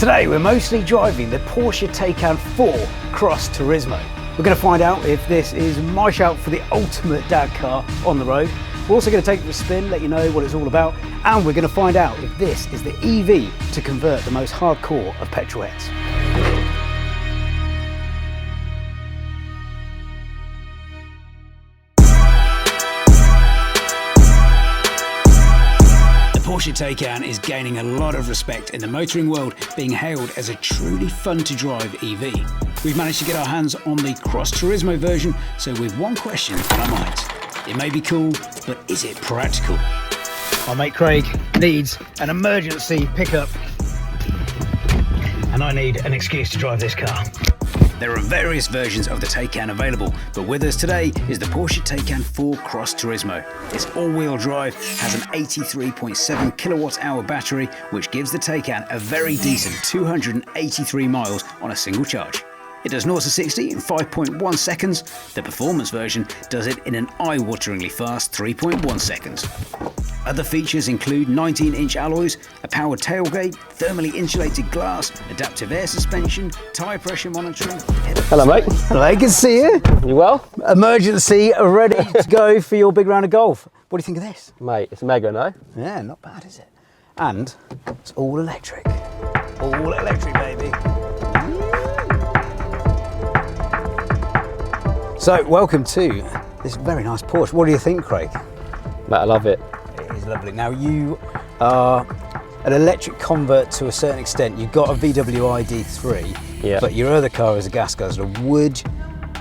Today we're mostly driving the Porsche Taycan 4 Cross Turismo. We're going to find out if this is my shout for the ultimate dad car on the road. We're also going to take it for a spin, let you know what it's all about, and we're going to find out if this is the EV to convert the most hardcore of petrol heads. Porsche Taycan is gaining a lot of respect in the motoring world, being hailed as a truly fun to drive EV. We've managed to get our hands on the Cross Turismo version, so with one question on our minds. It may be cool, but is it practical? Our mate Craig needs an emergency pickup, and I need an excuse to drive this car. There are various versions of the Taycan available, but with us today is the Porsche Taycan 4 Cross Turismo. It's all-wheel drive, has an 83.7 kilowatt-hour battery, which gives the Taycan a very decent 283 miles on a single charge. It does 0 to 60 in 5.1 seconds. The performance version does it in an eye-wateringly fast 3.1 seconds. Other features include 19-inch alloys, a powered tailgate, thermally insulated glass, adaptive air suspension, tyre pressure monitoring. Hello mate. Hello, good to see you. You well? Emergency, ready to go for your big round of golf. What do you think of this? Mate, it's mega, no? Yeah, not bad, is it? And it's all electric. All electric, baby. So, welcome to this very nice Porsche. What do you think, Craig? Mate, I love it. It is lovely. Now, you are an electric convert to a certain extent. You've got a VW ID3, but your other car is a gas guzzler. Would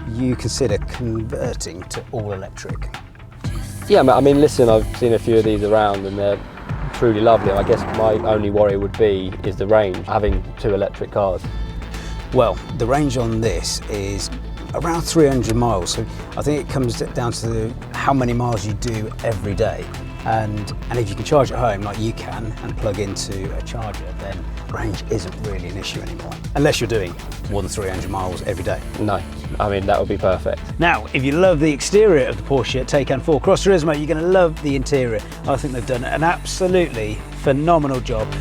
you consider converting to all electric? Yeah, mate, I mean, listen, I've seen a few of these around and they're truly lovely. I guess my only worry would be is the range, having two electric cars. Well, the range on this is around 300 miles, so I think it comes down to how many miles you do every day, and if you can charge at home like you can and plug into a charger, then range isn't really an issue anymore, unless you're doing more than 300 miles every day. No, I mean, that would be perfect. Now, if you love the exterior of the Porsche Taycan 4 Cross Turismo, you're going to love the interior. I think they've done an absolutely phenomenal job.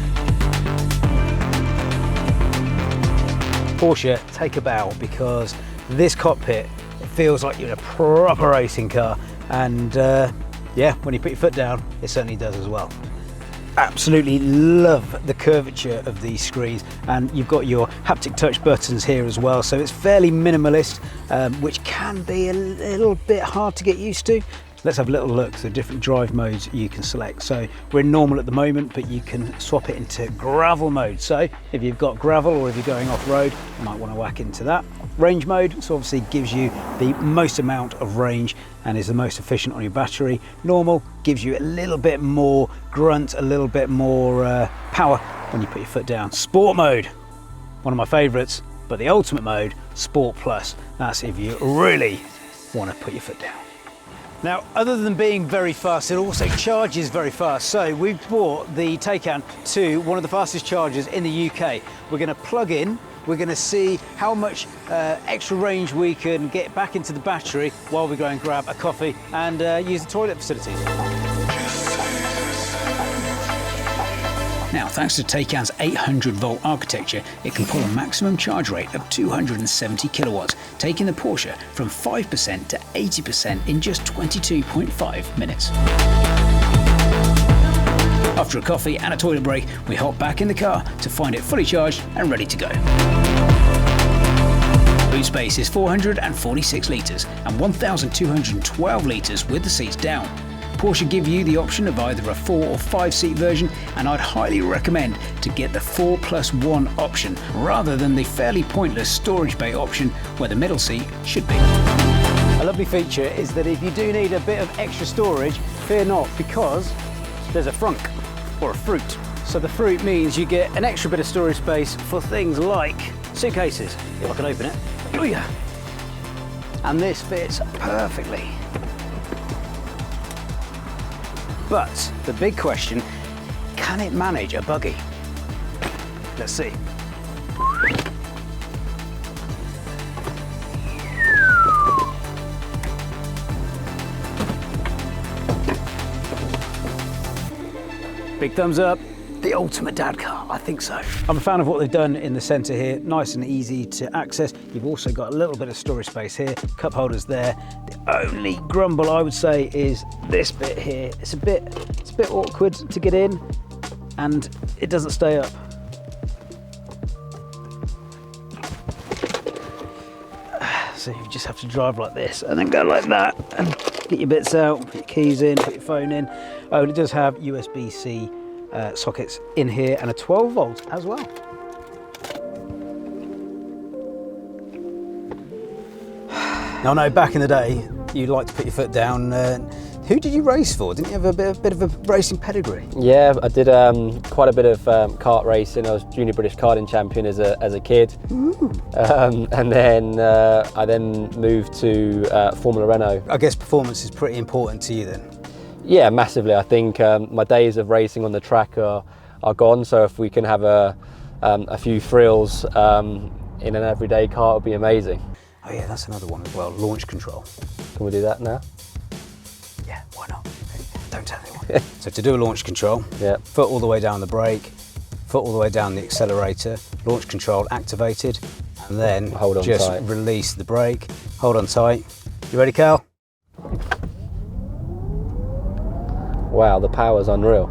Porsche, take a bow, because this cockpit, it feels like you're in a proper racing car, and yeah, when you put your foot down, it certainly does as well. Absolutely love the curvature of these screens, and you've got your haptic touch buttons here as well, so it's fairly minimalist, which can be a little bit hard to get used to. Let's have a little look at the different drive modes you can select. So we're in normal at the moment, but you can swap it into gravel mode. So if you've got gravel or if you're going off-road, you might want to whack into that. Range mode, so obviously gives you the most amount of range and is the most efficient on your battery. Normal gives you a little bit more grunt, a little bit more power when you put your foot down. Sport mode, one of my favorites, but the ultimate mode, Sport Plus. That's if you really want to put your foot down. Now, other than being very fast, it also charges very fast. So we've brought the Taycan to one of the fastest chargers in the UK. We're going to plug in, we're going to see how much extra range we can get back into the battery while we go and grab a coffee and use the toilet facilities. Now, thanks to Taycan's 800-volt architecture, it can pull a maximum charge rate of 270 kilowatts, taking the Porsche from 5% to 80% in just 22.5 minutes. After a coffee and a toilet break, we hop back in the car to find it fully charged and ready to go. Boot space is 446 litres and 1,212 litres with the seats down. Porsche give you the option of either a 4 or 5 seat version, and I'd highly recommend to get the 4+1 option rather than the fairly pointless storage bay option where the middle seat should be. A lovely feature is that if you do need a bit of extra storage, fear not, because there's a frunk or a fruit. So the fruit means you get an extra bit of storage space for things like suitcases, if I can open it. Oh yeah. And this fits perfectly. But the big question, can it manage a buggy? Let's see. Big thumbs up. the ultimate dad car? I think so. I'm a fan of what they've done in the centre here, nice and easy to access. You've also got a little bit of storage space here, cup holders there. The only grumble I would say is this bit here. It's a bit awkward to get in, and it doesn't stay up. So you just have to drive like this and then go like that and get your bits out, put your keys in, put your phone in. Oh, and it does have USB-C sockets in here and a 12 volt as well. Now I know back in the day you like to put your foot down. Who did you race for? Didn't you have a bit of a racing pedigree? Yeah, I did quite a bit of kart racing. I was junior British karting champion as a kid. And then I moved to Formula Renault. I guess performance is pretty important to you then? Yeah, massively. I think my days of racing on the track are gone, so if we can have a few thrills in an everyday car, it would be amazing. Oh yeah, that's another one as well, launch control. Can we do that now? Yeah, why not? Don't tell anyone. So to do a launch control, yeah, foot all the way down the brake, foot all the way down the accelerator, launch control activated, and then hold on just tight. Release the brake, hold on tight. You ready, Cal? Wow, the power's unreal.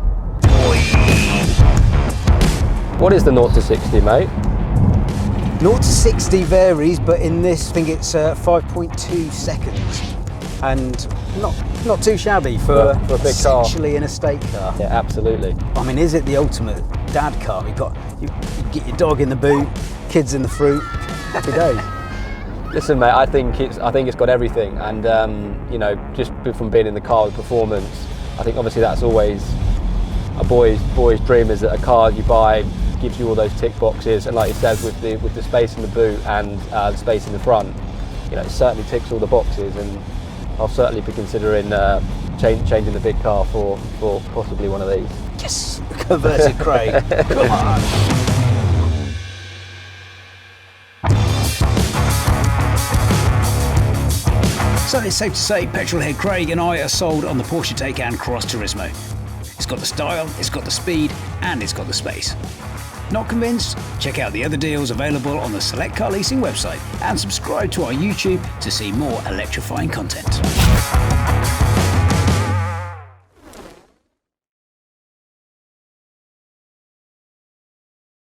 What is the 0 to 60, mate? 0 to 60 varies, but in this, I think it's 5.2 seconds. And not too shabby for a big essentially an estate car. Yeah, absolutely. I mean, is it the ultimate dad car? You get your dog in the boot, kids in the fruit, happy days. Listen, mate, I think it's got everything, and you know, just from being in the car with performance, I think obviously that's always a boy's dream, is that a car you buy gives you all those tick boxes, and like you said, with the space in the boot and the space in the front, you know, it certainly ticks all the boxes, and I'll certainly be considering changing the big car for possibly one of these. Yes, converted Craig. Come on. So it's safe to say Petrolhead Craig and I are sold on the Porsche Taycan Cross Turismo. It's got the style, it's got the speed, and it's got the space. Not convinced? Check out the other deals available on the Select Car Leasing website and subscribe to our YouTube to see more electrifying content.